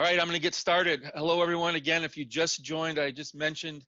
right, I'm going to get started. Hello, everyone. Again, if you just joined, I just mentioned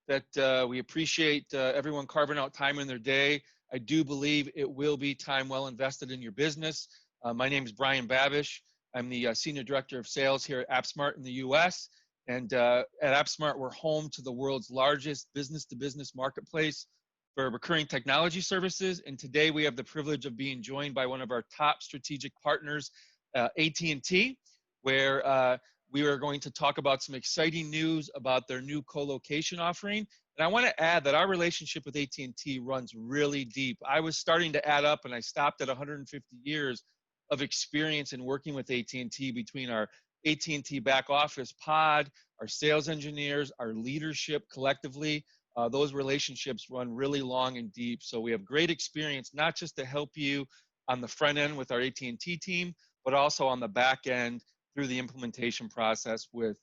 that we appreciate everyone carving out time in their day. I do believe it will be time well invested in your business. My name is Brian Babish. I'm the Senior Director of Sales here at AppSmart in the US. And at AppSmart, we're home to the world's largest business-to-business marketplace for recurring technology services. And today we have the privilege of being joined by one of our top strategic partners, AT&T, where we are going to talk about some exciting news about their new colocation offering. And I want to add that our relationship with AT&T runs really deep. I was starting to add up and I stopped at 150 years of experience in working with AT&T between our AT&T back office pod, our sales engineers, our leadership collectively. Those relationships run really long and deep. So we have great experience, not just to help you on the front end with our AT&T team, but also on the back end through the implementation process with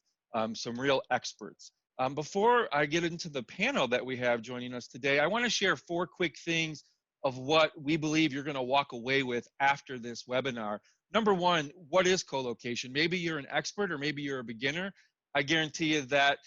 some real experts. Before I get into the panel that we have joining us today, I want to share 4 quick things of what we believe you're going to walk away with after this webinar. Number 1, what is colocation? Maybe you're an expert or maybe you're a beginner. I guarantee you that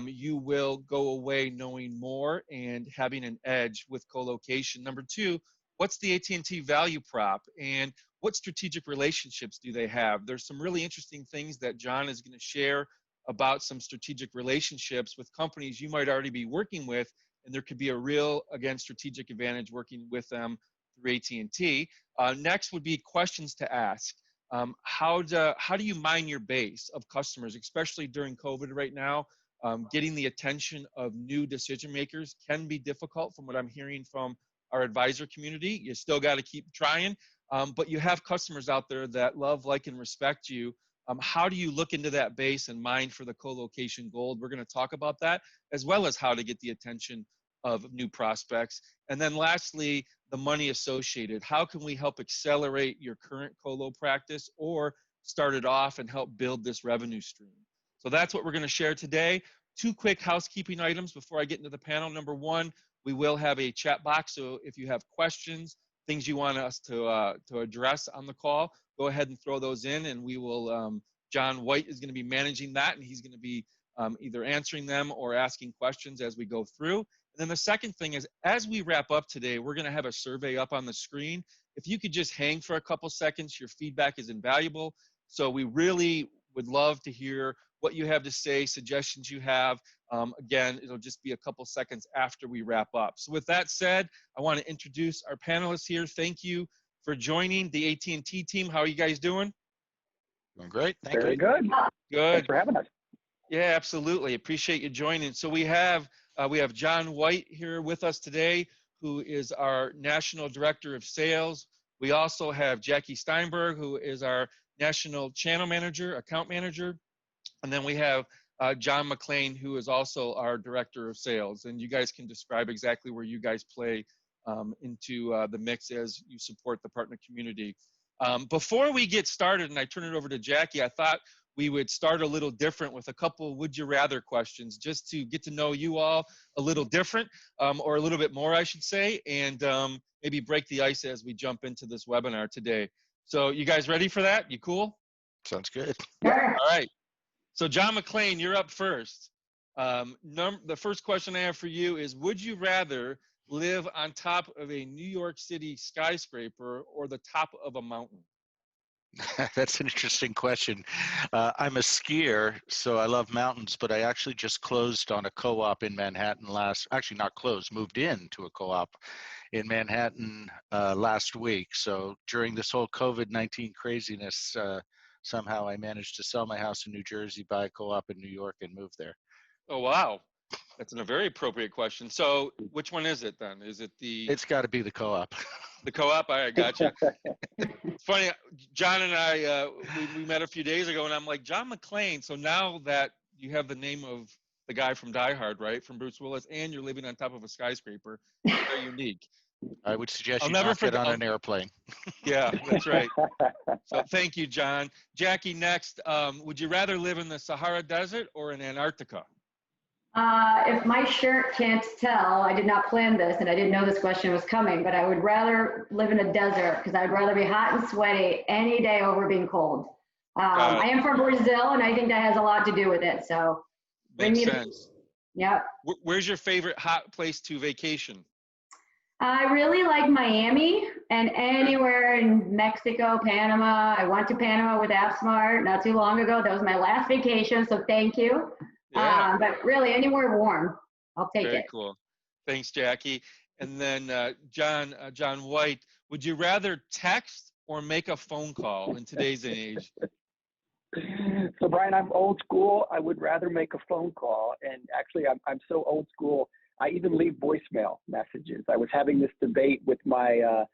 you will go away knowing more and having an edge with colocation. Number 2, what's the AT&T value prop and what strategic relationships do they have? There's some really interesting things that John is going to share about some strategic relationships with companies you might already be working with, and there could be a real, again, strategic advantage working with them through AT&T. Next would be questions to ask. How do you mine your base of customers, especially during COVID right now? Getting the attention of new decision makers can be difficult from what I'm hearing from our advisor community. You still got to keep trying, but you have customers out there that love, like, and respect you. How do you look into that base and mine for the colocation gold? We're going to talk about that, as well as how to get the attention of new prospects. And then lastly, the money associated. How can we help accelerate your current colo practice or start it off and help build this revenue stream? So that's what we're going to share today. 2 quick housekeeping items before I get into the panel. Number 1, we will have a chat box. So if you have questions, things you want us to address on the call, go ahead and throw those in, and we will, John White is going to be managing that, and he's going to be either answering them or asking questions as we go through. And then the second thing is, as we wrap up today, we're going to have a survey up on the screen. If you could just hang for a couple seconds, your feedback is invaluable. So we really would love to hear what you have to say, suggestions you have. Again, it'll just be a couple seconds after we wrap up. So with that said, I want to introduce our panelists here. Thank you for joining the AT&T team. How are you guys doing? Doing great. Thank you. Very good. Good. Thanks for having us. Yeah, absolutely. Appreciate you joining. So we have John White here with us today, who is our National Director of Sales. We also have Jackie Steinberg, who is our National Channel Manager, Account Manager. And then we have John McLean, who is also our Director of Sales. And you guys can describe exactly where you guys play into the mix as you support the partner community. Before we get started, and I turn it over to Jackie, I thought we would start a little different with a couple would you rather questions, just to get to know you all a little different, or a little bit more, I should say, and maybe break the ice as we jump into this webinar today. So you guys ready for that? You cool? Sounds good. Yeah. All right. So John McLean, you're up first. The first question I have for you is, would you rather live on top of a New York City skyscraper or the top of a mountain? That's an interesting question. I'm a skier, so I love mountains, but I actually just closed on a co-op in Manhattan actually not closed, moved into a co-op in Manhattan last week. So during this whole COVID-19 craziness, somehow I managed to sell my house in New Jersey, buy a co-op in New York, and move there. Oh, wow. That's a very appropriate question. So which one is it then? Is it the... It's got to be the co-op. The co-op? All right, gotcha. It's funny, John and I, we met a few days ago, and I'm like, John McLean, so now that you have the name of the guy from Die Hard, right, from Bruce Willis, and you're living on top of a skyscraper, very unique. I would suggest you not get on an airplane. Yeah, that's right. So thank you, John. Jackie, next, would you rather live in the Sahara Desert or in Antarctica? If my shirt can't tell, I did not plan this and I didn't know this question was coming, but I would rather live in a desert because I'd rather be hot and sweaty any day over being cold. I am from Brazil, and I think that has a lot to do with it. So bring Makes me. sense. Yep. Where's your favorite hot place to vacation? I really like Miami and anywhere in Mexico, Panama. I went to Panama with AppSmart not too long ago. That was my last vacation, so thank you. Yeah. But really, anywhere warm, I'll take Very it. cool. Thanks, Jackie. And then John White, would you rather text or make a phone call in today's age? So Brian, I'm old school. I would rather make a phone call. And actually, I'm so old school, I even leave voicemail messages. I was having this debate with my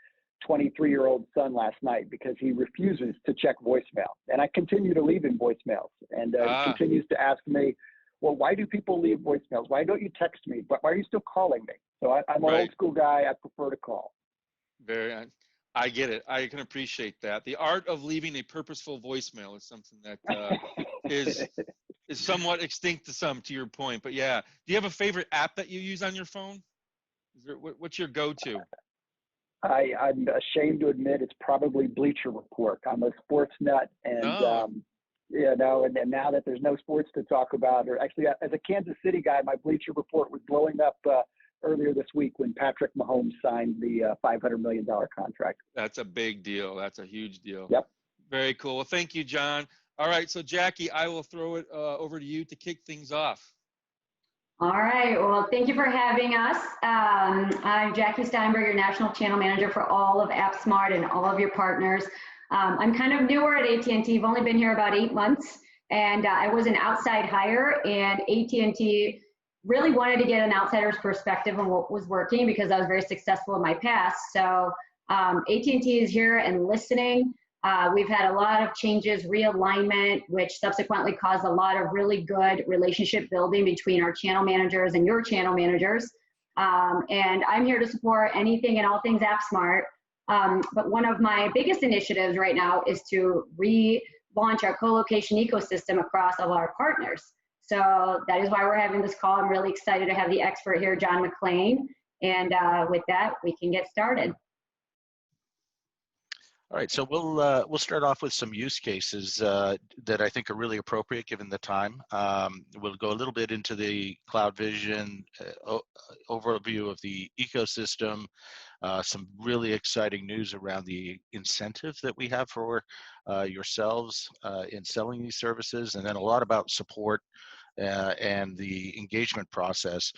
23-year-old son last night because he refuses to check voicemail. And I continue to leave him voicemails. And he continues to ask me, well, why do people leave voicemails? Why don't you text me? Why are you still calling me? So I'm an old school guy. I prefer to call. I get it. I can appreciate that. The art of leaving a purposeful voicemail is something that is somewhat extinct to some, to your point. But yeah, do you have a favorite app that you use on your phone? What's your go-to? I'm ashamed to admit it's probably Bleacher Report. I'm a sports nut, and and now that there's no sports to talk about, or actually as a Kansas City guy, my Bleacher Report was blowing up earlier this week when Patrick Mahomes signed the $500 million contract. That's a big deal. That's a huge deal. Yep. Very cool. Well, thank you, John. All right, so Jackie, I will throw it over to you to kick things off. All right. Well, thank you for having us. I'm Jackie Steinberg, your National Channel Manager for all of AppSmart and all of your partners. I'm kind of newer at AT&T. I've only been here about 8 months, and I was an outside hire, and AT&T really wanted to get an outsider's perspective on what was working because I was very successful in my past. So AT&T is here and listening. We've had a lot of changes, realignment, which subsequently caused a lot of really good relationship building between our channel managers and your channel managers. And I'm here to support anything and all things AppSmart. But one of my biggest initiatives right now is to relaunch our colocation ecosystem across all our partners. So that is why we're having this call. I'm really excited to have the expert here, John McClain. And with that, we can get started. All right, so we'll start off with some use cases that I think are really appropriate given the time. We'll go a little bit into the cloud vision overview of the ecosystem, some really exciting news around the incentive that we have for yourselves in selling these services, and then a lot about support and the engagement process.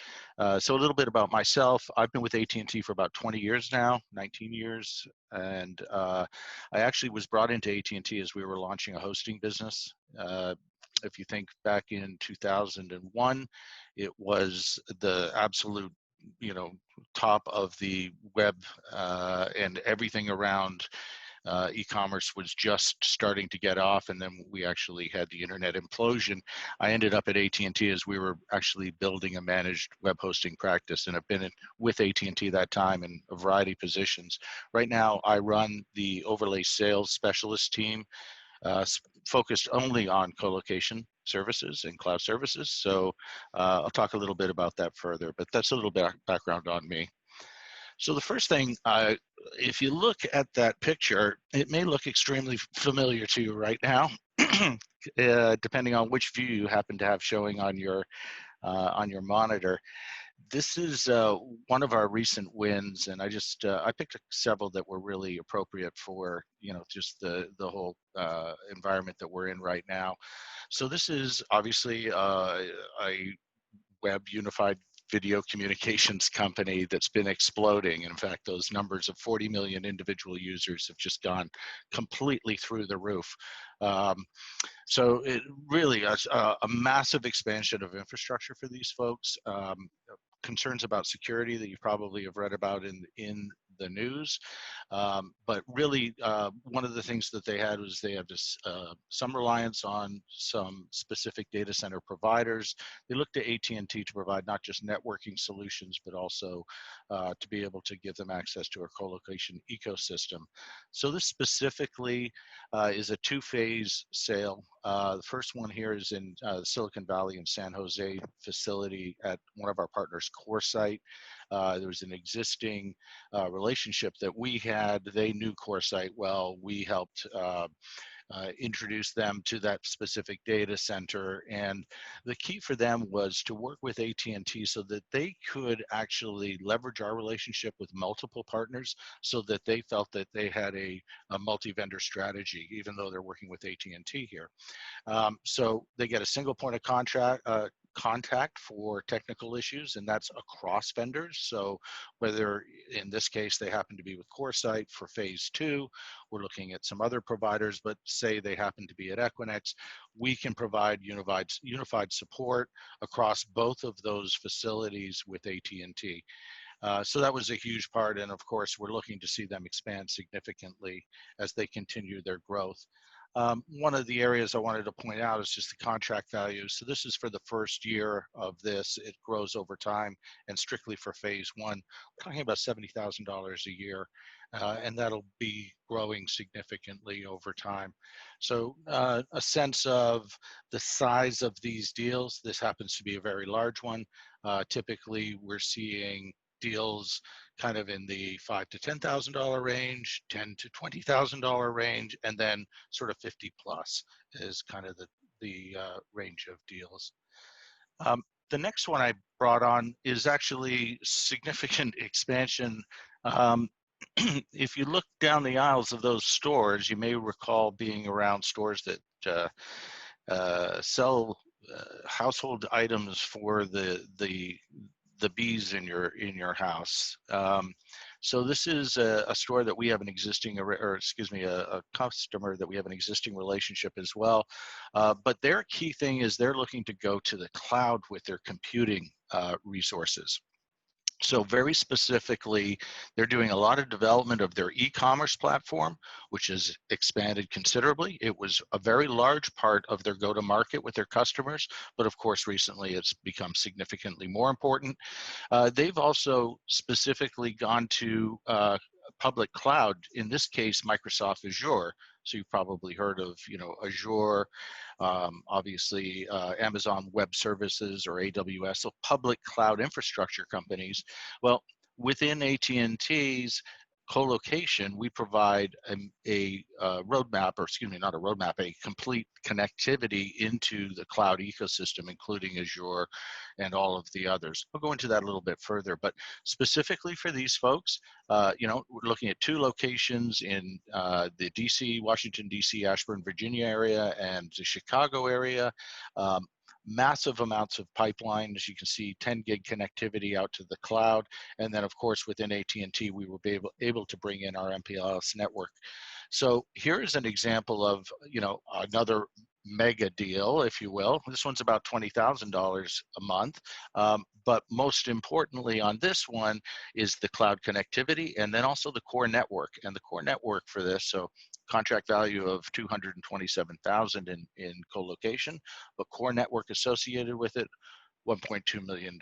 So a little bit about myself. I've been with AT&T for about 20 years now, 19 years. And I actually was brought into AT&T as we were launching a hosting business. If you think back in 2001, it was the absolute, top of the web and everything around e-commerce was just starting to get off, and then we actually had the internet implosion. I ended up at AT&T as we were actually building a managed web hosting practice, and I've been with AT&T that time in a variety of positions. Right now, I run the overlay sales specialist team, focused only on colocation services and cloud services. So I'll talk a little bit about that further, but that's a little bit of background on me. So the first thing, if you look at that picture, it may look extremely familiar to you right now, depending on which view you happen to have showing on your monitor. This is one of our recent wins, and I picked several that were really appropriate for just the whole environment that we're in right now. So this is obviously a web unified video communications company that's been exploding. In fact, those numbers of 40 million individual users have just gone completely through the roof. So it really is a massive expansion of infrastructure for these folks. Concerns about security that you probably have read about in the news. But really, one of the things that they had was they had this, some reliance on some specific data center providers. They looked to AT&T to provide not just networking solutions, but also to be able to give them access to our colocation ecosystem. So this specifically is a two-phase sale. The first one here is in Silicon Valley in San Jose facility at one of our partners' core site. There was an existing relationship that we had. They knew CoreSite well. We helped introduce them to that specific data center. And the key for them was to work with AT&T so that they could actually leverage our relationship with multiple partners so that they felt that they had a multi-vendor strategy, even though they're working with AT&T here. So they get a single point of contact for technical issues, and that's across vendors. So whether in this case they happen to be with CoreSite for phase 2, we're looking at some other providers, but say they happen to be at Equinix, we can provide unified support across both of those facilities with AT&T. So that was a huge part, and of course we're looking to see them expand significantly as they continue their growth. One of the areas I wanted to point out is just the contract value. So this is for the first year of this. It grows over time, and strictly for phase 1, we're talking about $70,000 a year, and that'll be growing significantly over time. So a sense of the size of these deals. This happens to be a very large one. Typically, we're seeing deals kind of in the $5,000 to $10,000 range, $10,000 to $20,000 range, and then sort of 50 plus is kind of the range of deals. The next one I brought on is actually significant expansion. If you look down the aisles of those stores, you may recall being around stores that sell household items for the bees in your house. So this is a store that we have an existing, or excuse me, a customer that we have an existing relationship as well. But their key thing is they're looking to go to the cloud with their computing resources. So very specifically, they're doing a lot of development of their e-commerce platform, which has expanded considerably. It was a very large part of their go-to-market with their customers, but of course, recently it's become significantly more important. They've also specifically gone to public cloud, in this case, Microsoft Azure. So you've probably heard of, Azure, obviously Amazon Web Services or AWS, so public cloud infrastructure companies. Well, within AT&T's Colocation, we provide a roadmap, or excuse me, not a roadmap, a complete connectivity into the cloud ecosystem, including Azure and all of the others. I'll go into that a little bit further, but specifically for these folks, we're looking at 2 locations in the DC, Washington, DC, Ashburn, Virginia area and the Chicago area. Massive amounts of pipeline, as you can see, 10 gig connectivity out to the cloud. And then of course, within AT&T, we were able to bring in our MPLS network. So here is an example of, another mega deal, if you will. This one's about $20,000 a month. But most importantly on this one is the cloud connectivity and then also the core network. And the core network for this, so contract value of $227,000 in colocation, but core network associated with it, $1.2 million.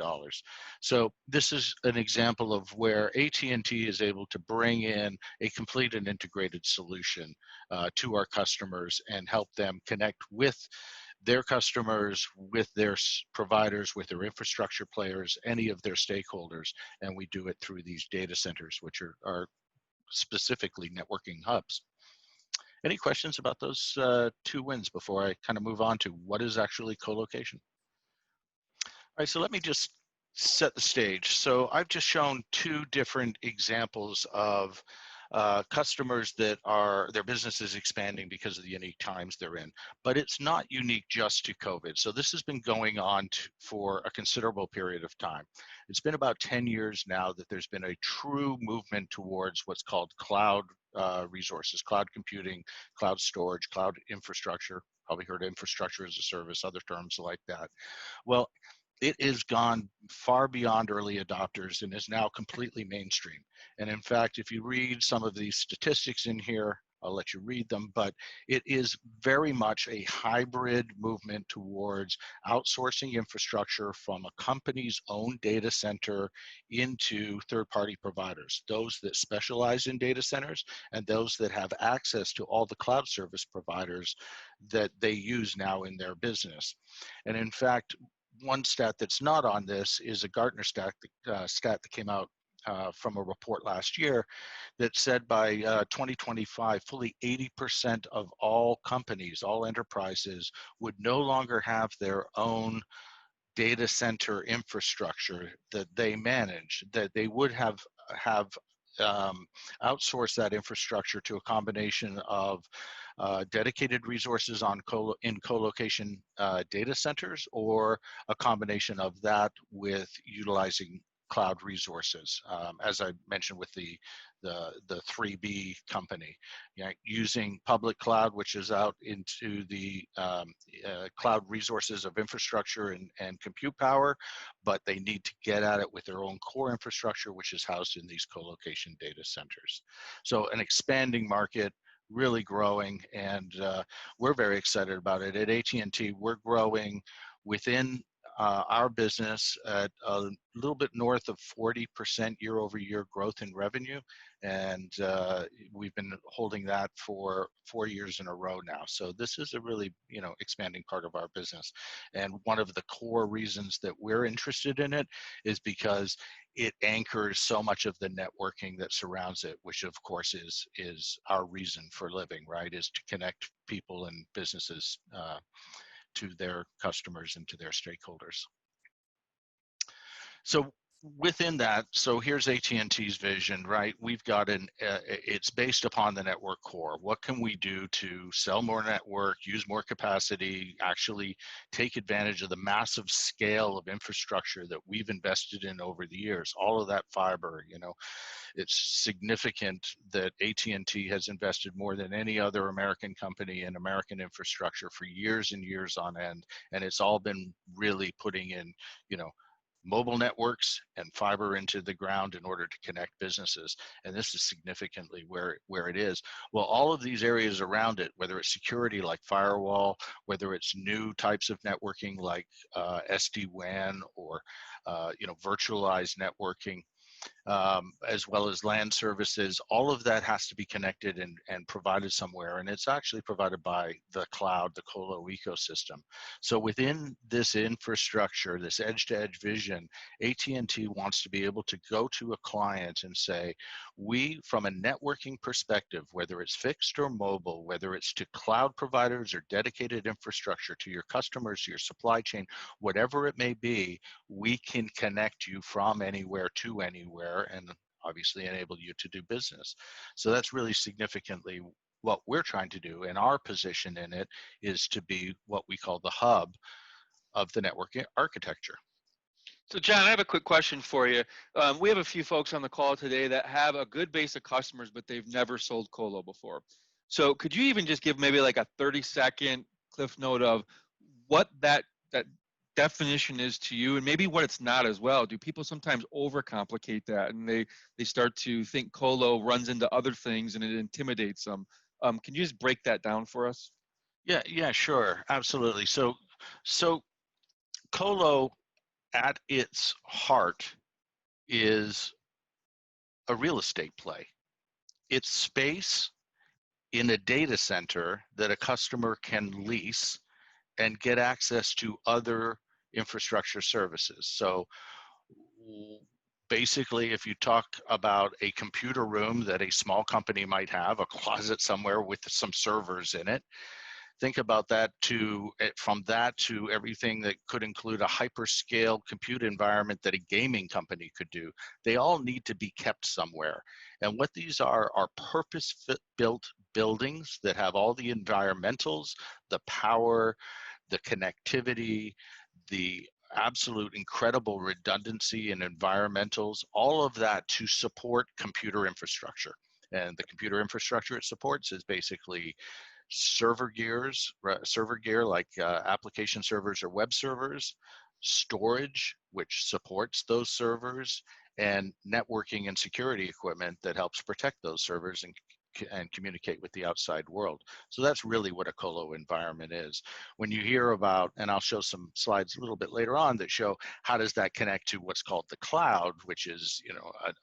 So this is an example of where AT&T is able to bring in a complete and integrated solution to our customers and help them connect with their customers, with their providers, with their infrastructure players, any of their stakeholders. And we do it through these data centers, which are specifically networking hubs. Any questions about those 2 wins before I kind of move on to what is actually colocation? All right, so let me just set the stage. So I've just shown 2 different examples of customers that their business is expanding because of the unique times they're in, but it's not unique just to COVID. So this has been going on for a considerable period of time. It's been about 10 years now that there's been a true movement towards what's called cloud resources, cloud computing, cloud storage, cloud infrastructure. Probably heard infrastructure as a service, other terms like that. Well, it has gone far beyond early adopters and is now completely mainstream. And in fact, if you read some of these statistics in here, I'll let you read them, but it is very much a hybrid movement towards outsourcing infrastructure from a company's own data center into third-party providers, those that specialize in data centers and those that have access to all the cloud service providers that they use now in their business. And in fact, one stat that's not on this is a Gartner stat that came out from a report last year that said by 2025, fully 80% of all companies, all enterprises, would no longer have their own data center infrastructure that they manage, that they would have outsourced that infrastructure to a combination of dedicated resources in colocation data centers, or a combination of that with utilizing cloud resources, as I mentioned with the 3B company, using public cloud, which is out into the cloud resources of infrastructure and compute power, but they need to get at it with their own core infrastructure, which is housed in these colocation data centers. So an expanding market, really growing, and we're very excited about it. At AT&T, we're growing within our business at a little bit north of 40% year-over-year growth in revenue, and we've been holding that for 4 years in a row now. So this is a really, expanding part of our business. And one of the core reasons that we're interested in it is because it anchors so much of the networking that surrounds it, which of course is our reason for living, right? Is to connect people and businesses to their customers and to their stakeholders. So within that, so here's AT&T's vision, right? We've got it's based upon the network core. What can we do to sell more network, use more capacity, actually take advantage of the massive scale of infrastructure that we've invested in over the years? All of that fiber, it's significant that AT&T has invested more than any other American company in American infrastructure for years and years on end. And it's all been really putting in, mobile networks and fiber into the ground in order to connect businesses. And this is significantly where it is. Well, all of these areas around it, whether it's security like firewall, whether it's new types of networking like SD-WAN or, virtualized networking, as well as LAN services, all of that has to be connected and provided somewhere. And it's actually provided by the cloud, the Colo ecosystem. So within this infrastructure, this edge-to-edge vision, AT&T wants to be able to go to a client and say, we, from a networking perspective, whether it's fixed or mobile, whether it's to cloud providers or dedicated infrastructure to your customers, your supply chain, whatever it may be, we can connect you from anywhere to anywhere and obviously enable you to do business. So that's really significantly what we're trying to do, and our position in it is to be what we call the hub of the network architecture. So John, I have a quick question for you. We have a few folks on the call today that have a good base of customers, but they've never sold Colo before. So could you even just give maybe like a 30-second cliff note of what that definition is to you, and maybe what it's not as well? Do people sometimes overcomplicate that and they start to think Colo runs into other things and it intimidates them? Can you just break that down for us? Yeah, sure, absolutely. So Colo at its heart is a real estate play. It's space in a data center that a customer can lease and get access to other infrastructure services. So basically, if you talk about a computer room that a small company might have, a closet somewhere with some servers in it, think about that from that to everything that could include a hyperscale compute environment that a gaming company could do. They all need to be kept somewhere. And what these are purpose-built buildings that have all the environmentals, the power, the connectivity, the absolute incredible redundancy and environmentals, all of that to support computer infrastructure. And the computer infrastructure it supports is basically server gear like application servers or web servers, storage, which supports those servers, and networking and security equipment that helps protect those servers and communicate with the outside world. So that's really what a Colo environment is. When you hear about, and I'll show some slides a little bit later on that show how does that connect to what's called the cloud, which is a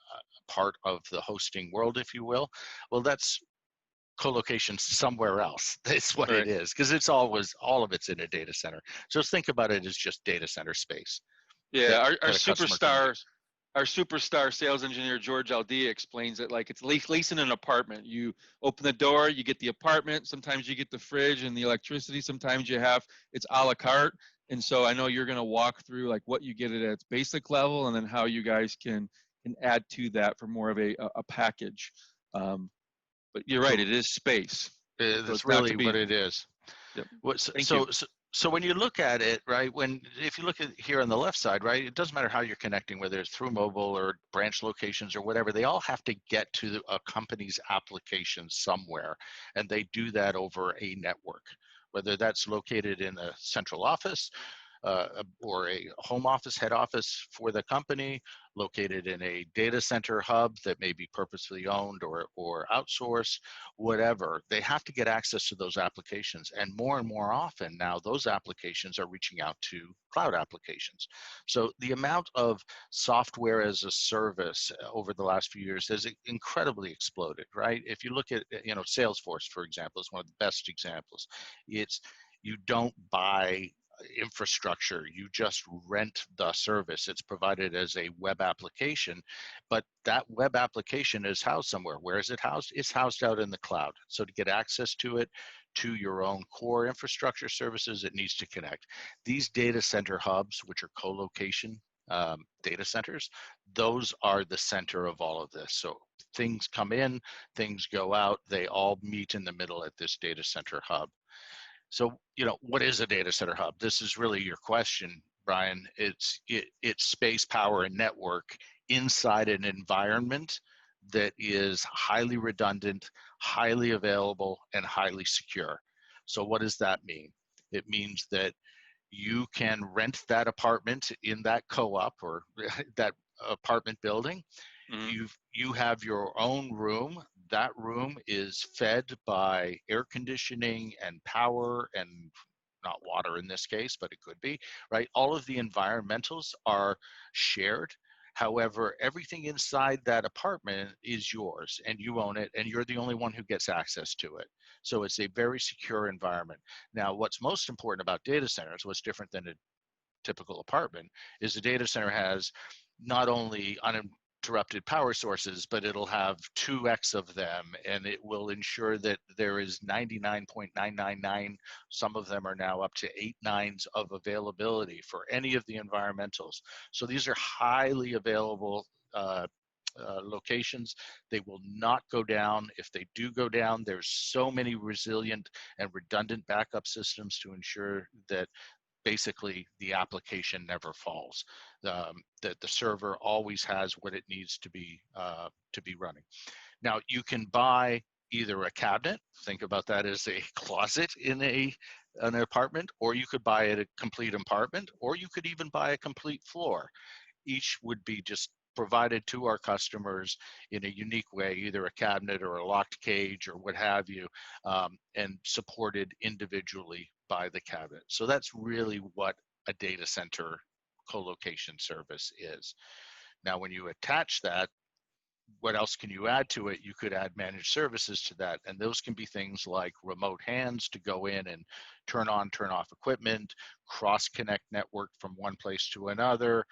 part of the hosting world, if you will. Well, that's colocation somewhere else. That's what it is, because it's all of it's in a data center. So think about it as just data center space. Yeah, our superstars our superstar sales engineer, George Aldea, explains it like it's leasing an apartment. You open the door, you get the apartment. Sometimes you get the fridge and the electricity. Sometimes you have, it's a la carte. And so I know you're going to walk through like what you get at its basic level and then how you guys can add to that for more of a package. But you're right, it is space. So That's it's not really to be, what it is. yep. What, Thank you. so when you look at it, right, if you look at here on the left side, right, it doesn't matter how you're connecting, whether it's through mobile or branch locations or whatever, they all have to get to a company's application somewhere, and they do that over a network, whether that's located in a central office or a home office, head office for the company, located in a data center hub that may be purposefully owned or outsourced, whatever. They have to get access to those applications. And more often now, those applications are reaching out to cloud applications. So the amount of software as a service over the last few years has incredibly exploded, right? If you look at, Salesforce, for example, is one of the best examples. It's, you don't buy infrastructure, you just rent the service. It's provided as a web application, but that web application is housed somewhere. Where is it housed? It's housed out in the cloud. So to get access to it, to your own core infrastructure services, it needs to connect. These data center hubs, which are colocation data centers, those are the center of all of this. So things come in, things go out, they all meet in the middle at this data center hub. So, what is a data center hub? This is really your question, Brian. It's space, power, and network inside an environment that is highly redundant, highly available, and highly secure. So what does that mean? It means that you can rent that apartment in that co-op or that apartment building. Mm-hmm. You have your own room. That room is fed by air conditioning and power, and not water in this case, but it could be, right? All of the environmentals are shared. However, everything inside that apartment is yours and you own it, and you're the only one who gets access to it. So it's a very secure environment. Now, what's most important about data centers, what's different than a typical apartment, is the data center has not only uninterrupted power sources, but it'll have 2x of them, and it will ensure that there is 99.999, some of them are now up to 8 nines of availability for any of the environmentals. So these are highly available locations. They will not go down. If they do go down, there's so many resilient and redundant backup systems to ensure that basically the application never falls. That the server always has what it needs to be running. Now you can buy either a cabinet, think about that as a closet in an apartment, or you could buy a complete apartment, or you could even buy a complete floor. Each would be just provided to our customers in a unique way, either a cabinet or a locked cage or what have you, and supported individually by the cabinet. So that's really what a data center colocation service is. Now, when you attach that, what else can you add to it? You could add managed services to that. And those can be things like remote hands to go in and turn on, turn off equipment, cross-connect network from one place to another.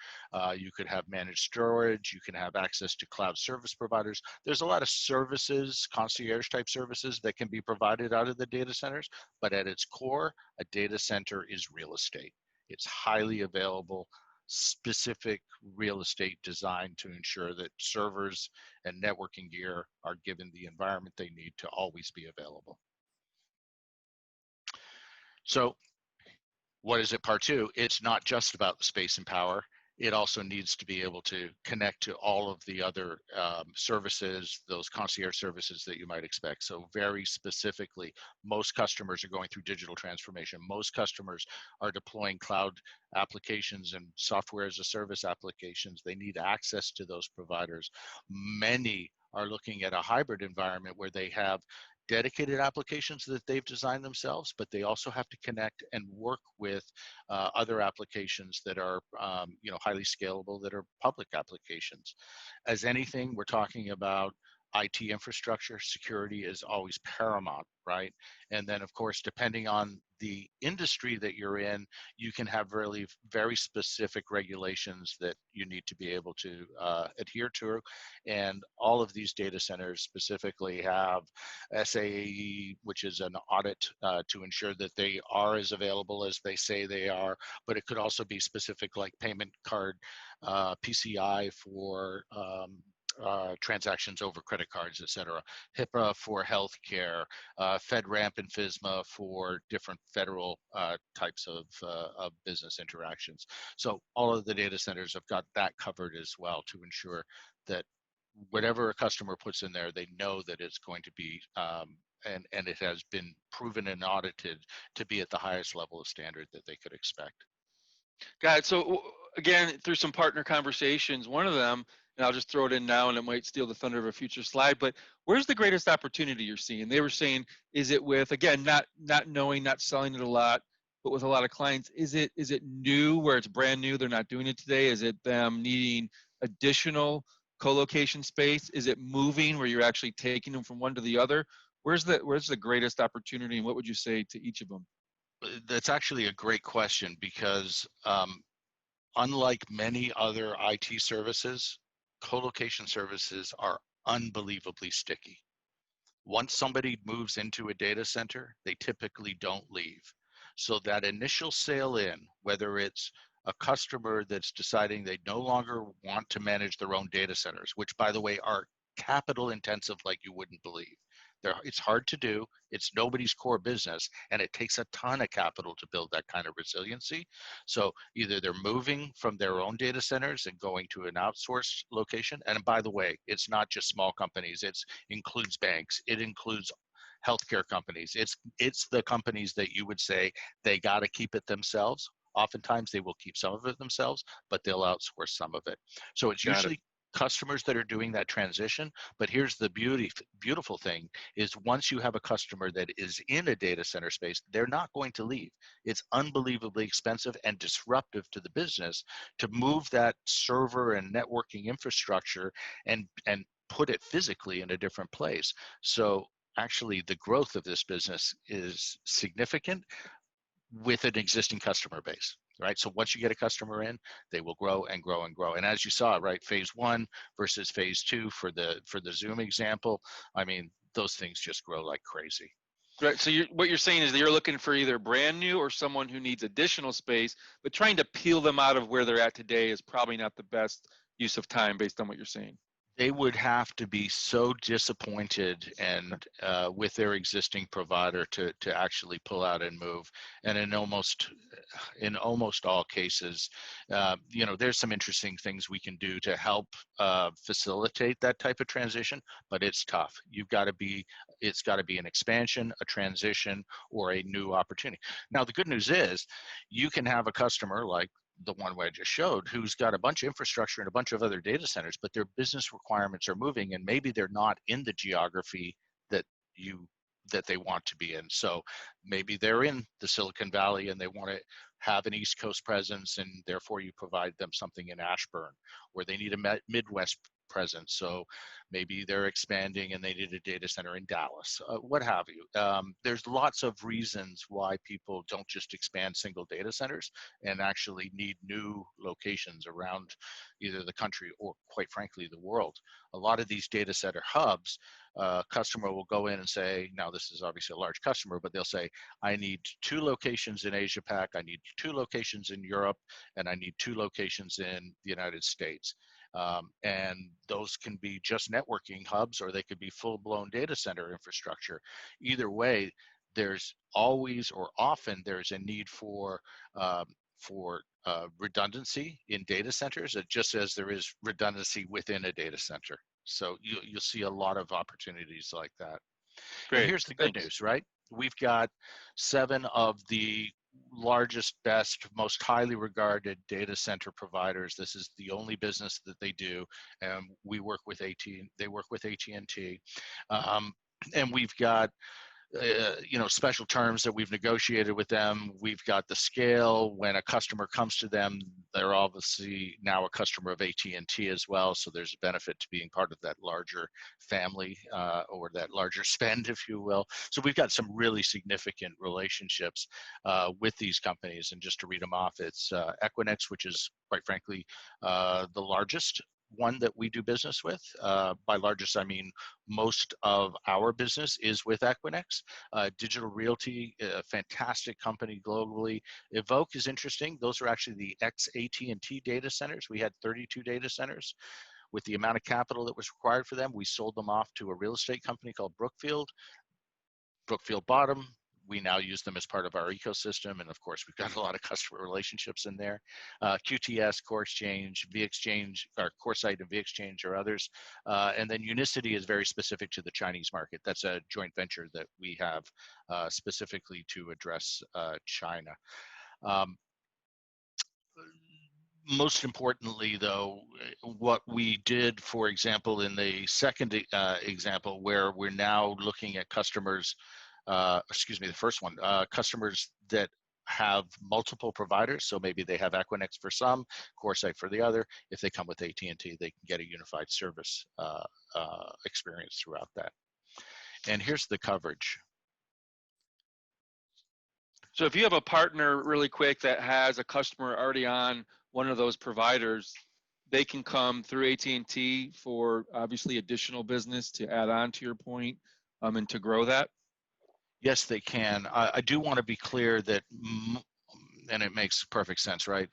You could have managed storage. You can have access to cloud service providers. There's a lot of services, concierge type services that can be provided out of the data centers. But at its core, a data center is real estate. It's highly available, specific real estate designed to ensure that servers and networking gear are given the environment they need to always be available. So what is it, part two? It's not just about the space and power. It also needs to be able to connect to all of the other services, those concierge services that you might expect. So very specifically, most customers are going through digital transformation. Most customers are deploying cloud applications and software as a service applications. They need access to those providers. Many are looking at a hybrid environment where they have dedicated applications that they've designed themselves, but they also have to connect and work with other applications that are highly scalable, that are public applications. As anything, we're talking about IT infrastructure, security is always paramount, right? And then, of course, depending on the industry that you're in, you can have really very specific regulations that you need to be able to adhere to. And all of these data centers specifically have SAE, which is an audit to ensure that they are as available as they say they are. But it could also be specific, like payment card PCI for transactions over credit cards, et cetera, HIPAA for healthcare, FedRAMP and FISMA for different federal types of business interactions. So all of the data centers have got that covered as well to ensure that whatever a customer puts in there, they know that it's going to be, and it has been proven and audited to be at the highest level of standard that they could expect. Got it. So again, through some partner conversations, one of them, and I'll just throw it in now and it might steal the thunder of a future slide, but where's the greatest opportunity you're seeing? They were saying, is it with, again, not knowing, not selling it a lot, but with a lot of clients, is it new where it's brand new, they're not doing it today? Is it them needing additional co-location space? Is it moving where you're actually taking them from one to the other? Where's the greatest opportunity, and what would you say to each of them? That's actually a great question, because unlike many other IT services, co-location services are unbelievably sticky. Once somebody moves into a data center, they typically don't leave. So that initial sale in, whether it's a customer that's deciding they no longer want to manage their own data centers, which, by the way, are capital intensive like you wouldn't believe. It's hard to do, it's nobody's core business, and it takes a ton of capital to build that kind of resiliency. So either they're moving from their own data centers and going to an outsourced location. And by the way, it's not just small companies, it includes banks, it includes healthcare companies. It's the companies that you would say they got to keep it themselves. Oftentimes they will keep some of it themselves, but they'll outsource some of it. So it's usually customers that are doing that transition. But here's the beautiful thing is, once you have a customer that is in a data center space, they're not going to leave. It's unbelievably expensive and disruptive to the business to move that server and networking infrastructure and put it physically in a different place. So actually the growth of this business is significant with an existing customer base, right? So once you get a customer in, they will grow and grow and grow. And as you saw, right, phase one versus phase two for the Zoom example, I mean, those things just grow like crazy. Right. So what you're saying is that you're looking for either brand new or someone who needs additional space, but trying to peel them out of where they're at today is probably not the best use of time based on what you're saying. They would have to be so disappointed and with their existing provider to actually pull out and move. And in almost all cases, you know, there's some interesting things we can do to help facilitate that type of transition, but it's tough. It's got to be an expansion, a transition, or a new opportunity. Now, the good news is you can have a customer like the one I just showed, who's got a bunch of infrastructure and a bunch of other data centers, but their business requirements are moving, and maybe they're not in the geography that they want to be in. So maybe they're in the Silicon Valley and they want to have an East Coast presence, and therefore you provide them something in Ashburn, or they need a Midwest presence. So maybe they're expanding and they need a data center in Dallas, what have you. There's lots of reasons why people don't just expand single data centers and actually need new locations around either the country or, quite frankly, the world. A lot of these data center hubs, customer will go in and say, now this is obviously a large customer, but they'll say, I need 2 locations in Asia Pac, I need 2 locations in Europe, and I need 2 locations in the United States. And those can be just networking hubs, or they could be full-blown data center infrastructure. Either way, there's always, or often, there's a need for redundancy in data centers, just as there is redundancy within a data center. So you'll see a lot of opportunities like that. Great. And here's the good news, right? We've got 7 of the largest, best, most highly regarded data center providers. This is the only business that they do, and we work with they work with AT&T, and we've got special terms that we've negotiated with them. We've got the scale. When a customer comes to them, they're obviously now a customer of AT&T as well. So there's a benefit to being part of that larger family or that larger spend, if you will. So we've got some really significant relationships with these companies. And just to read them off, it's Equinix, which is quite frankly the largest one that we do business with. By largest, I mean most of our business is with Equinix. Digital Realty, a fantastic company globally. Evoke is interesting. Those are actually the ex-AT&T data centers. We had 32 data centers. With the amount of capital that was required for them, we sold them off to a real estate company called Brookfield. Brookfield bought them. We now use them as part of our ecosystem. And of course, we've got a lot of customer relationships in there. QTS, Core Exchange, VExchange, or CoreSite and VExchange are others. And then Unicity is very specific to the Chinese market. That's a joint venture that we have specifically to address China. Most importantly, though, what we did, for example, in the second example, where we're now looking at customers, the first one, customers that have multiple providers. So maybe they have Equinix for some, CoreSite for the other. If they come with AT&T, they can get a unified service experience throughout that. And here's the coverage. So if you have a partner really quick that has a customer already on one of those providers, they can come through AT&T for obviously additional business to add on to your point and to grow that? Yes, they can. I do want to be clear that, and it makes perfect sense, right?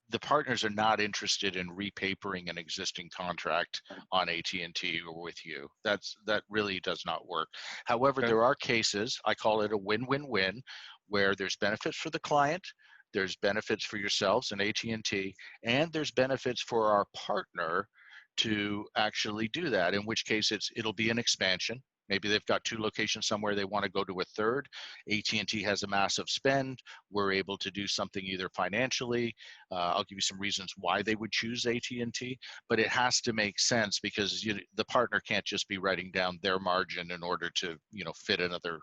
The partners are not interested in repapering an existing contract on AT&T or with you. That really does not work. However, Okay. There are cases, I call it a win-win-win, where there's benefits for the client, there's benefits for yourselves and AT&T, and there's benefits for our partner to actually do that, in which case it'll be an expansion. Maybe they've got 2 locations somewhere, they want to go to a third. AT&T has a massive spend. We're able to do something either financially. I'll give you some reasons why they would choose AT&T, but it has to make sense because the partner can't just be writing down their margin in order to fit another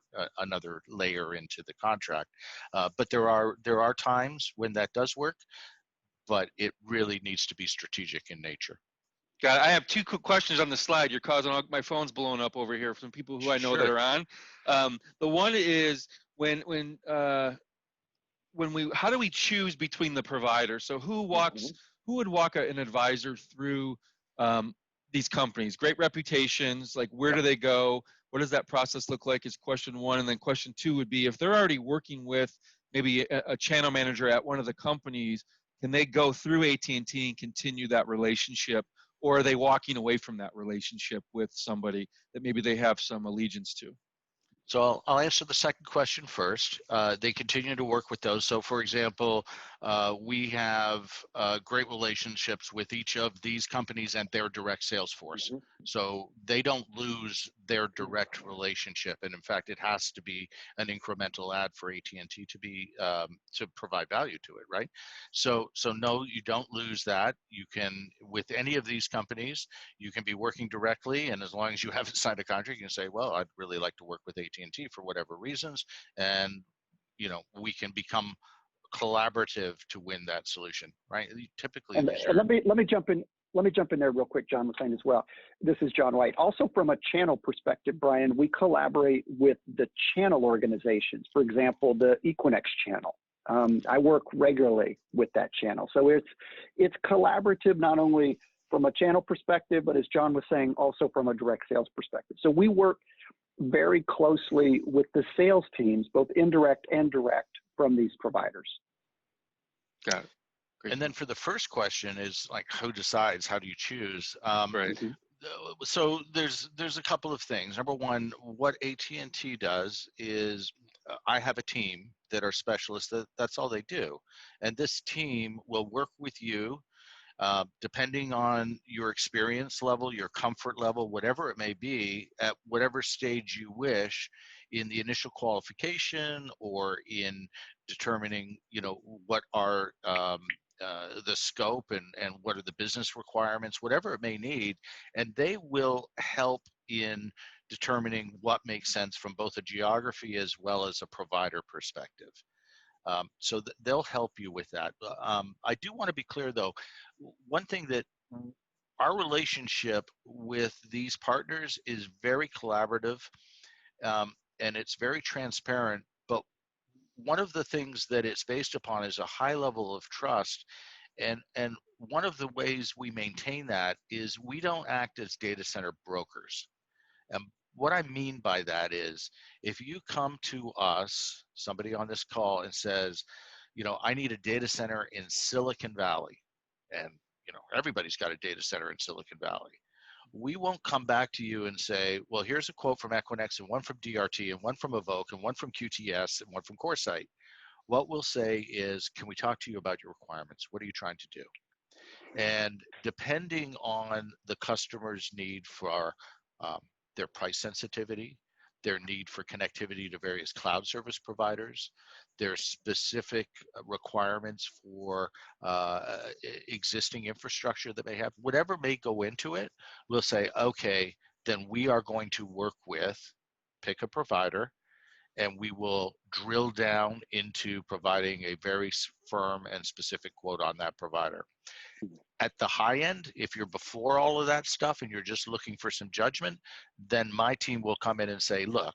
layer into the contract. But there are times when that does work, but it really needs to be strategic in nature. Got it. I have 2 quick questions on the slide. You're causing my phone's blowing up over here from people who I know that are on. The one is how do we choose between the providers? So who would walk an advisor through these companies? Great reputations, like where do they go? What does that process look like is question 1. And then question 2 would be if they're already working with maybe a channel manager at one of the companies, can they go through AT&T and continue that relationship? Or are they walking away from that relationship with somebody that maybe they have some allegiance to? So I'll answer the second question first. They continue to work with those. So for example, we have great relationships with each of these companies and their direct sales force. So they don't lose their direct relationship. And in fact, it has to be an incremental add for AT&T to be to provide value to it, right? So no, you don't lose that. You can, with any of these companies, you can be working directly. And as long as you haven't signed a contract, you can say, well, I'd really like to work with AT&T for whatever reasons. And, we can become collaborative to win that solution, right? Typically, and let me jump in. Let me jump in there real quick, John was saying as well. This is John White. Also from a channel perspective, Brian, we collaborate with the channel organizations. For example, the Equinix channel. I work regularly with that channel. So it's collaborative, not only from a channel perspective, but as John was saying, also from a direct sales perspective. So we work very closely with the sales teams, both indirect and direct, from these providers. Got it. Great. And then for the first question is like, who decides? How do you choose? Right. So there's a couple of things. Number one, what AT&T does is I have a team that are specialists. That's all they do, and this team will work with you. Depending on your experience level, your comfort level, whatever it may be, at whatever stage you wish in the initial qualification or in determining, what are the scope and what are the business requirements, whatever it may need, and they will help in determining what makes sense from both a geography as well as a provider perspective. So they'll help you with that. I do want to be clear though, one thing that our relationship with these partners is very collaborative, and it's very transparent, but one of the things that it's based upon is a high level of trust. And one of the ways we maintain that is we don't act as data center brokers. And what I mean by that is, if you come to us, somebody on this call, and says, you know, I need a data center in Silicon Valley, and you know, everybody's got a data center in Silicon Valley. We won't come back to you and say, well, here's a quote from Equinix and one from DRT and one from Evoke and one from QTS and one from CoreSite. What we'll say is, can we talk to you about your requirements? What are you trying to do? And depending on the customer's need for their price sensitivity, their need for connectivity to various cloud service providers, their specific requirements for existing infrastructure that they have, whatever may go into it, we'll say, okay, then we are going to work with, pick a provider, and we will drill down into providing a very firm and specific quote on that provider. At the high end, if you're before all of that stuff and you're just looking for some judgment, then my team will come in and say, look,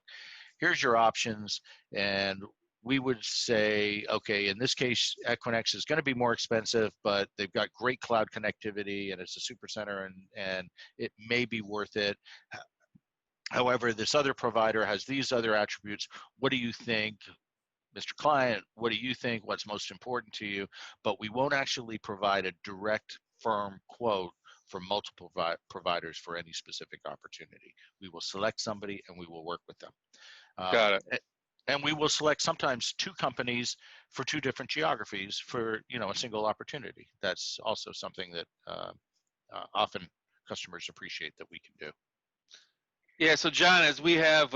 here's your options. And we would say, okay, in this case, Equinix is going to be more expensive, but they've got great cloud connectivity and it's a super center, and it may be worth it. However, this other provider has these other attributes. What do you think? Mr. Client, what do you think? What's most important to you? But we won't actually provide a direct, firm quote for multiple providers for any specific opportunity. We will select somebody and we will work with them. Got it. And we will select sometimes two companies for two different geographies for, you know, a single opportunity. That's also something that often customers appreciate that we can do. Yeah, so John, as we have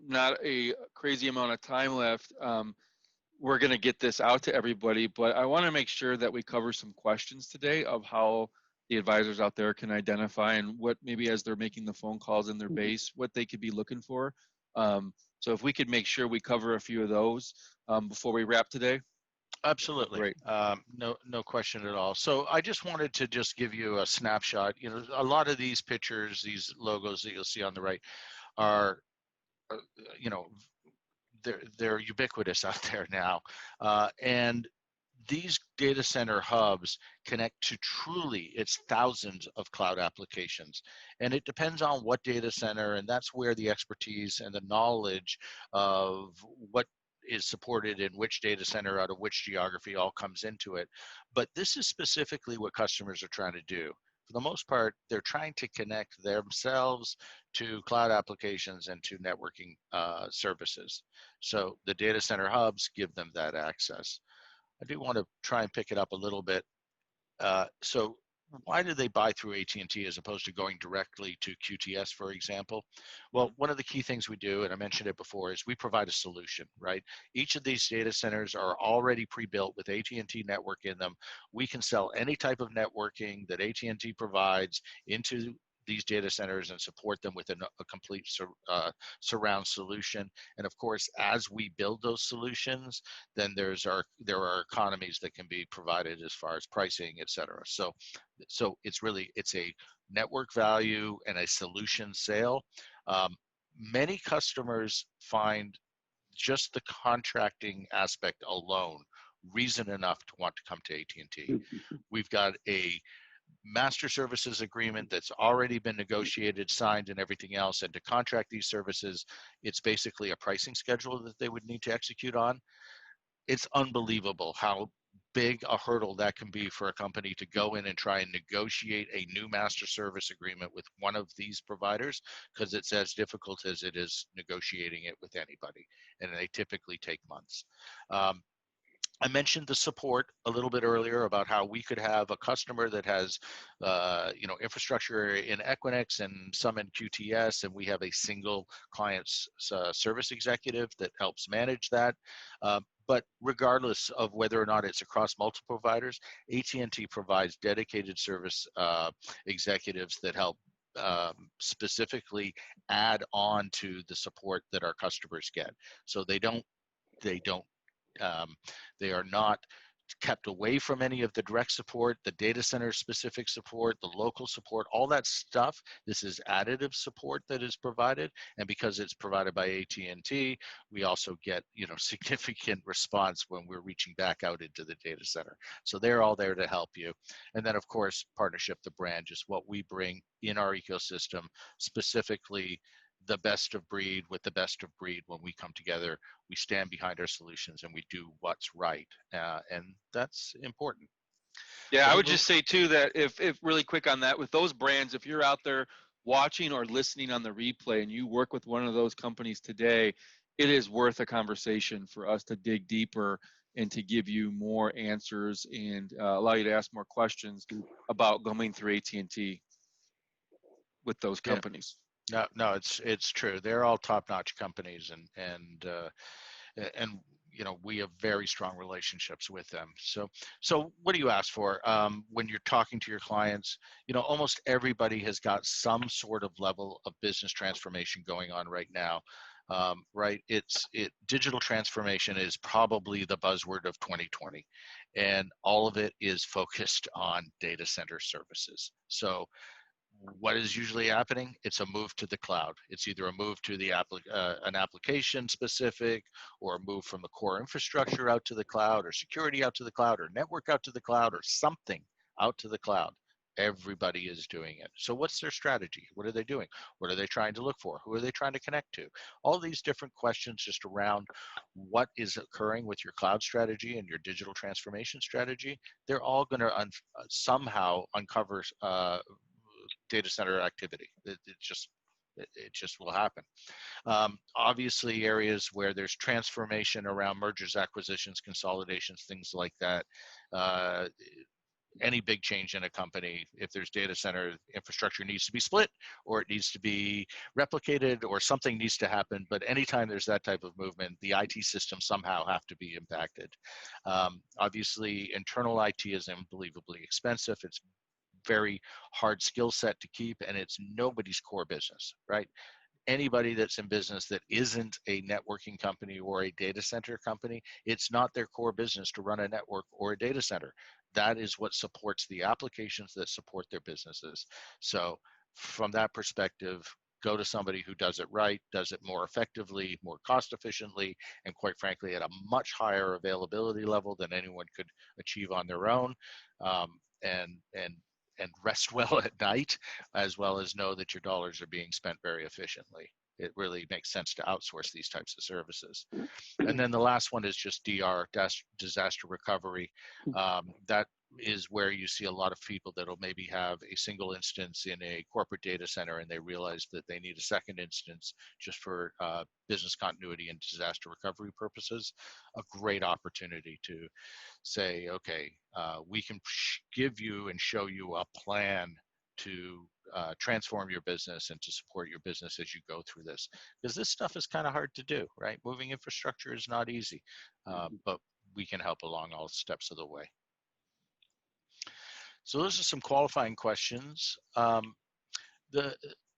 not a crazy amount of time left, we're going to get this out to everybody, but I want to make sure that we cover some questions today of how the advisors out there can identify and what maybe as they're making the phone calls in their base, what they could be looking for. So if we could make sure we cover a few of those before we wrap today. Absolutely. Great. No question at all. So I just wanted to just give you a snapshot. You know, a lot of these pictures, these logos that you'll see on the right are, you know, they're ubiquitous out there now. And these data center hubs connect to truly, it's thousands of cloud applications. And it depends on what data center, and that's where the expertise and the knowledge of what is supported in which data center out of which geography all comes into it. But this is specifically what customers are trying to do. For the most part, they're trying to connect themselves to cloud applications and to networking services. So the data center hubs give them that access. I do want to try and pick it up a little bit. So why do they buy through AT&T as opposed to going directly to QTS, for example? Well, one of the key things we do, and I mentioned it before, is we provide a solution, right? Each of these data centers are already pre-built with AT&T network in them. We can sell any type of networking that AT&T provides into these data centers and support them with a complete surround solution. And of course, as we build those solutions, then there are economies that can be provided as far as pricing, et cetera. So it's a network value and a solution sale. Many customers find just the contracting aspect alone reason enough to want to come to AT&T. We've got a master services agreement that's already been negotiated, signed, and everything else. And to contract these services, it's basically a pricing schedule that they would need to execute on. It's unbelievable how big a hurdle that can be for a company to go in and try and negotiate a new master service agreement with one of these providers, because it's as difficult as it is negotiating it with anybody, and they typically take months. I mentioned the support a little bit earlier about how we could have a customer that has, infrastructure in Equinix and some in QTS, and we have a single client service executive that helps manage that. But regardless of whether or not it's across multiple providers, AT&T provides dedicated service executives that help specifically add on to the support that our customers get. So they are not kept away from any of the direct support, the data center specific support, the local support, all that stuff. This is additive support that is provided, and because it's provided by AT&T, we also get significant response when we're reaching back out into the data center. So they're all there to help you. And then of course, partnership, the brand, just what we bring in our ecosystem, specifically the best of breed with the best of breed. When we come together, we stand behind our solutions and we do what's right, and that's important. Yeah, So I would just say too that if really quick on that, with those brands, if you're out there watching or listening on the replay and you work with one of those companies today, it is worth a conversation for us to dig deeper and to give you more answers and allow you to ask more questions about going through AT&T with those companies. No, it's true. They're all top-notch companies, and we have very strong relationships with them. So what do you ask for when you're talking to your clients? Almost everybody has got some sort of level of business transformation going on right now. Right? Digital transformation is probably the buzzword of 2020, and all of it is focused on data center services. So what is usually happening? It's a move to the cloud. It's either a move to the an application specific, or a move from the core infrastructure out to the cloud, or security out to the cloud, or network out to the cloud, or something out to the cloud. Everybody is doing it. So what's their strategy? What are they doing? What are they trying to look for? Who are they trying to connect to? All these different questions just around what is occurring with your cloud strategy and your digital transformation strategy. They're all going to somehow uncover data center activity. It just will happen. Obviously, areas where there's transformation around mergers, acquisitions, consolidations, things like that. Any big change in a company, if there's data center infrastructure needs to be split, or it needs to be replicated, or something needs to happen. But anytime there's that type of movement, the IT systems somehow have to be impacted. Obviously, internal IT is unbelievably expensive. It's very hard skill set to keep, and it's nobody's core business, right? Anybody that's in business that isn't a networking company or a data center company, it's not their core business to run a network or a data center. That is what supports the applications that support their businesses. So from that perspective, go to somebody who does it right, does it more effectively, more cost efficiently, and quite frankly, at a much higher availability level than anyone could achieve on their own. And rest well at night, as well as know that your dollars are being spent very efficiently. It really makes sense to outsource these types of services. And then the last one is just DR, disaster recovery. That is where you see a lot of people that'll maybe have a single instance in a corporate data center, and they realize that they need a second instance just for business continuity and disaster recovery purposes. A great opportunity to say, okay, we can give you and show you a plan to transform your business and to support your business as you go through this. Because this stuff is kind of hard to do, right? Moving infrastructure is not easy, but we can help along all steps of the way. So those are some qualifying questions.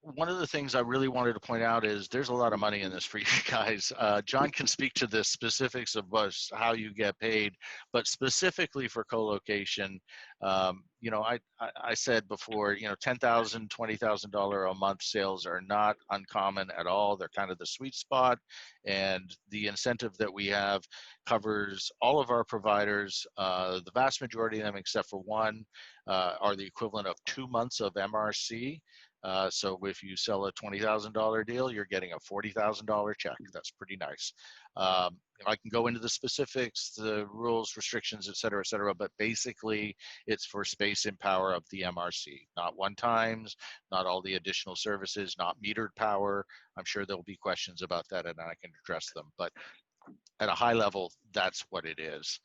One of the things I really wanted to point out is there's a lot of money in this for you guys. John can speak to the specifics of how you get paid, but specifically for colocation, I said before, $10,000, $20,000 a month sales are not uncommon at all. They're kind of the sweet spot, and the incentive that we have covers all of our providers. The vast majority of them, except for one, are the equivalent of 2 months of MRC. So if you sell a $20,000 deal, you're getting a $40,000 check. That's pretty nice. I can go into the specifics, the rules, restrictions, et cetera, but basically it's for space and power of the MRC, not one times, not all the additional services, not metered power. I'm sure there'll be questions about that and I can address them, but at a high level, that's what it is.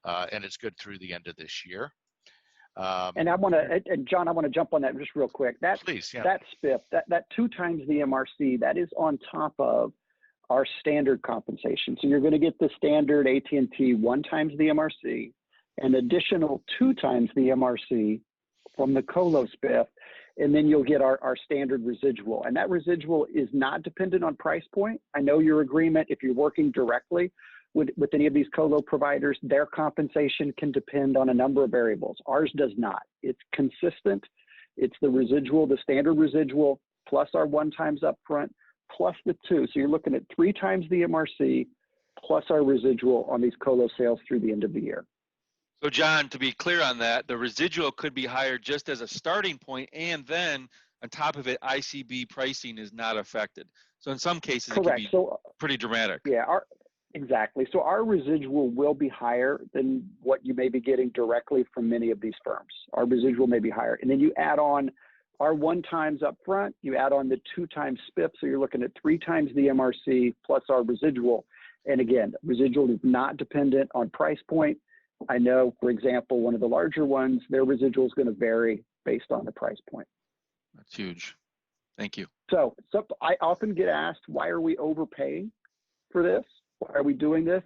And it's good through the end of this year. And I want to, John, I want to jump on that just real quick. Please, yeah. That SPIFF, that 2 times the MRC, that is on top of our standard compensation. So you're going to get the standard AT&T 1 times the MRC, an additional 2 times the MRC from the Colo SPIFF. And then you'll get our standard residual. And that residual is not dependent on price point. I know your agreement, if you're working directly with any of these colo providers, their compensation can depend on a number of variables. Ours does not. It's consistent. It's the residual, the standard residual, plus our 1 times upfront, plus the 2. So you're looking at 3 times the MRC, plus our residual on these colo sales through the end of the year. So John, to be clear on that, the residual could be higher just as a starting point, and then on top of it, ICB pricing is not affected. So in some cases, Correct. It can be pretty dramatic. Yeah, exactly. So our residual will be higher than what you may be getting directly from many of these firms. Our residual may be higher. And then you add on our 1 times upfront, you add on the 2 times SPIFF, so you're looking at 3 times the MRC plus our residual. And again, residual is not dependent on price point. I know, for example, one of the larger ones, their residual is going to vary based on the price point. That's huge. Thank you. So I often get asked, why are we overpaying for this? Why are we doing this?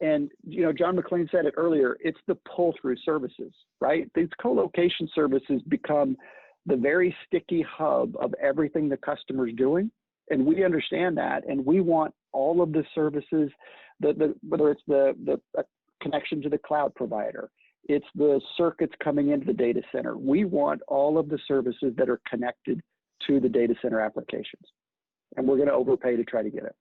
And, John McLean said it earlier, it's the pull-through services, right? These co-location services become the very sticky hub of everything the customer's doing. And we understand that. And we want all of the services, whether it's the connection to the cloud provider, it's the circuits coming into the data center. We want all of the services that are connected to the data center applications. And we're going to overpay to try to get it.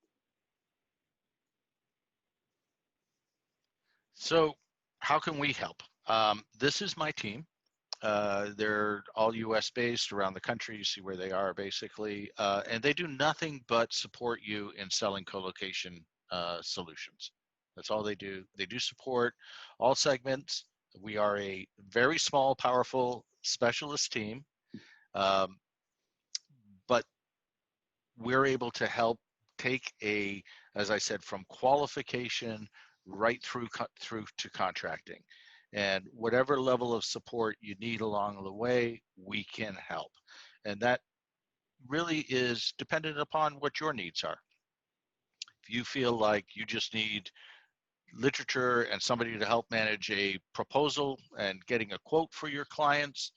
So how can we help? This is my team. They're all US based around the country. You see where they are basically. And they do nothing but support you in selling colocation solutions. That's all they do. They do support all segments. We are a very small, powerful specialist team. But we're able to help take as I said, from qualification right through to contracting. And whatever level of support you need along the way, we can help. And that really is dependent upon what your needs are. If you feel like you just need literature and somebody to help manage a proposal and getting a quote for your clients,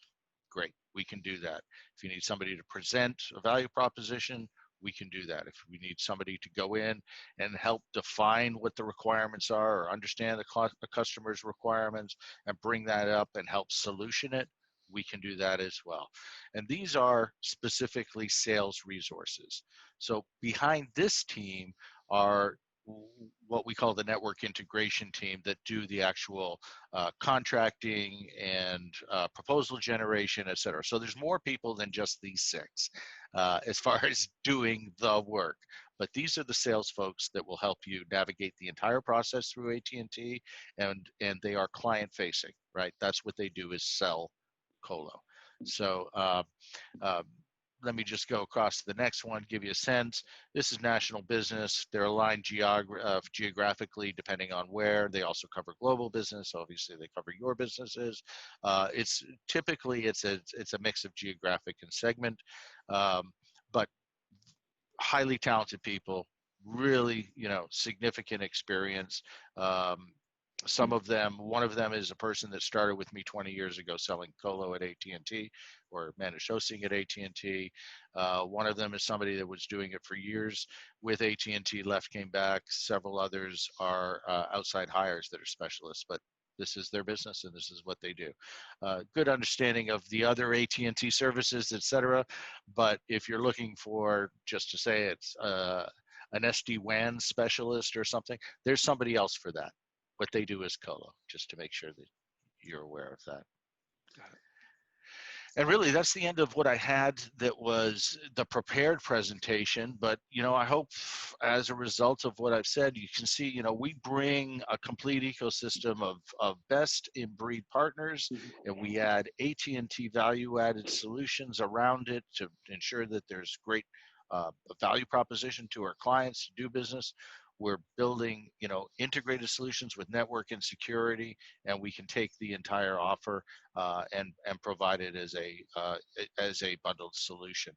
great, we can do that. If you need somebody to present a value proposition, we can do that. If we need somebody to go in and help define what the requirements are or understand the customer's requirements and bring that up and help solution it, we can do that as well. And these are specifically sales resources. So behind this team are what we call the network integration team that do the actual contracting and proposal generation, et cetera. So there's more people than just these 6 as far as doing the work. But these are the sales folks that will help you navigate the entire process through AT&T, and they are client facing, right? That's what they do, is sell colo. So let me just go across to the next one, give you a sense. This is national business. They're aligned geographically depending on where. They also cover global business. Obviously, they cover your businesses. It's typically it's a mix of geographic and segment, but highly talented people, really significant experience. Some of them, one of them is a person that started with me 20 years ago selling colo at AT&T or managed hosting at AT&T. One of them is somebody that was doing it for years with AT&T, left, came back. Several others are outside hires that are specialists, but this is their business and this is what they do. Good understanding of the other AT&T services, et cetera. But if you're looking for, just to say it's an SD-WAN specialist or something, there's somebody else for that. What they do is colo, just to make sure that you're aware of that. Got it. And really, that's the end of what I had that was the prepared presentation. But, I hope as a result of what I've said, you can see, we bring a complete ecosystem of best in breed partners, and we add AT&T value-added solutions around it to ensure that there's great value proposition to our clients to do business. We're building, integrated solutions with network and security, and we can take the entire offer and provide it as a bundled solution.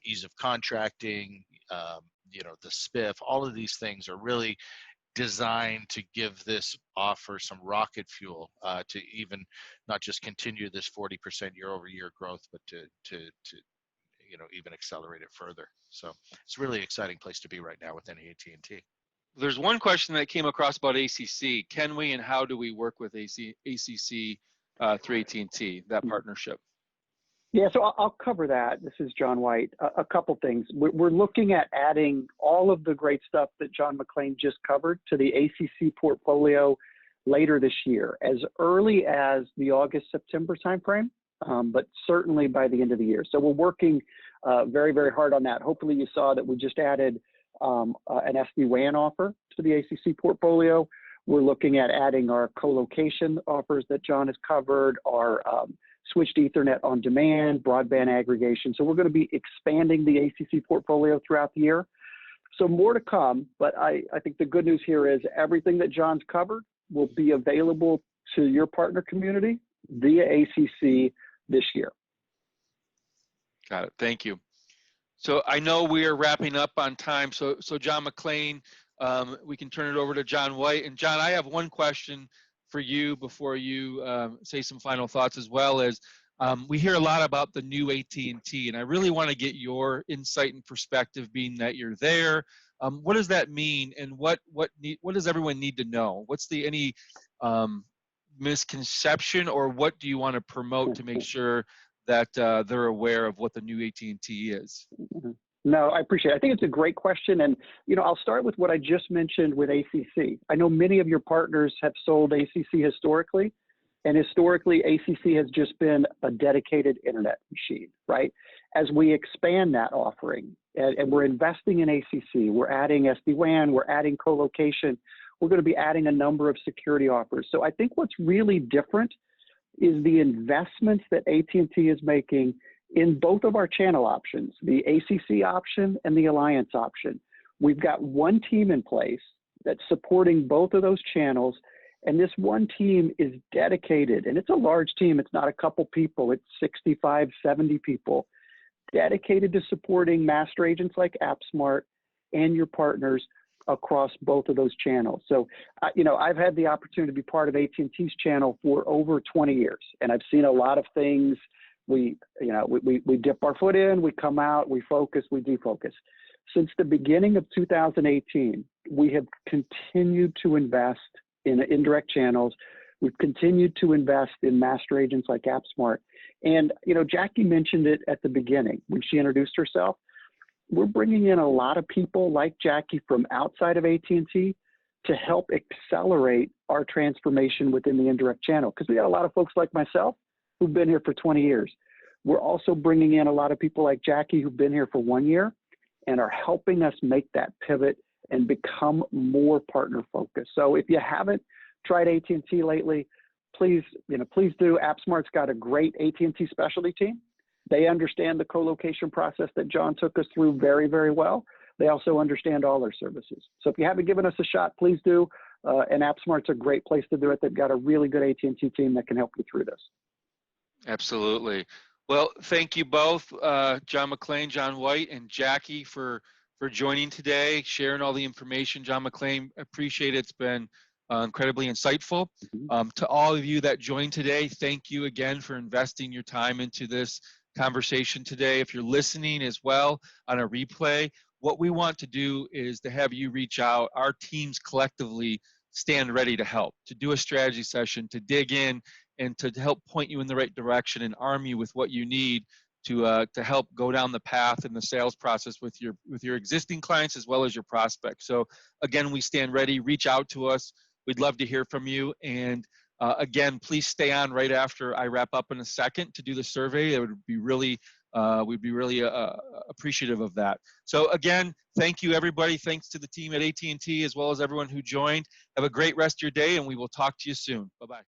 Ease of contracting, the SPIFF, all of these things are really designed to give this offer some rocket fuel to even not just continue this 40% year-over-year growth, but to even accelerate it further. So it's a really exciting place to be right now within AT&T. There's one question that came across about ACC. Can we and how do we work with ACC through AT&T, that partnership? Yeah, so I'll cover that. This is John White. A couple things. We're looking at adding all of the great stuff that John McClain just covered to the ACC portfolio later this year, as early as the August-September timeframe, but certainly by the end of the year. So we're working very, very hard on that. Hopefully you saw that we just added an SD-WAN offer to the ACC portfolio. We're looking at adding our colocation offers that John has covered, our switched Ethernet on demand, broadband aggregation. So we're going to be expanding the ACC portfolio throughout the year. So more to come, but I think the good news here is everything that John's covered will be available to your partner community via ACC this year. Got it. Thank you. So I know we are wrapping up on time. So John McClain, we can turn it over to John White. And John, I have one question for you before you say some final thoughts, as well as we hear a lot about the new AT&T, and I really want to get your insight and perspective, being that you're there. What does that mean, and what does everyone need to know? What's any misconception, or what do you want to promote to make sure that they're aware of what the new AT&T is? No, I appreciate it. I think it's a great question. And, I'll start with what I just mentioned with ACC. I know many of your partners have sold ACC historically, and historically ACC has just been a dedicated internet machine, right? As we expand that offering, and we're investing in ACC, we're adding SD-WAN, we're adding colocation, we're going to be adding a number of security offers. So I think what's really different is the investments that AT&T is making in both of our channel options, the ACC option and the Alliance option. We've got one team in place that's supporting both of those channels, and this one team is dedicated, and it's a large team, it's not a couple people, it's 65, 70 people, dedicated to supporting master agents like AppSmart and your partners across both of those channels. So, I've had the opportunity to be part of AT&T's channel for over 20 years, and I've seen a lot of things. We dip our foot in, we come out, we focus, we defocus. Since the beginning of 2018, we have continued to invest in indirect channels. We've continued to invest in master agents like AppSmart. And, Jackie mentioned it at the beginning when she introduced herself. We're bringing in a lot of people like Jackie from outside of AT&T to help accelerate our transformation within the indirect channel, because we got a lot of folks like myself who've been here for 20 years. We're also bringing in a lot of people like Jackie who've been here for 1 year and are helping us make that pivot and become more partner focused. So if you haven't tried AT&T lately, please do. AppSmart's got a great AT&T specialty team. They understand the co-location process that John took us through very, very well. They also understand all our services. So if you haven't given us a shot, please do. And AppSmart's a great place to do it. They've got a really good AT&T team that can help you through this. Absolutely. Well, thank you both, John McClain, John White, and Jackie for joining today, sharing all the information. John McClain, appreciate it. It's been incredibly insightful. To all of you that joined today, thank you again for investing your time into this conversation today. If you're listening as well on a replay, what we want to do is to have you reach out. Our teams collectively stand ready to help, to do a strategy session, to dig in, and to help point you in the right direction and arm you with what you need to help go down the path in the sales process with your existing clients as well as your prospects. So again, we stand ready. Reach out to us. We'd love to hear from you. And again, please stay on right after I wrap up in a second to do the survey. It would be really, we'd be really appreciative of that. So again, thank you everybody. Thanks to the team at AT&T as well as everyone who joined. Have a great rest of your day, and we will talk to you soon. Bye-bye.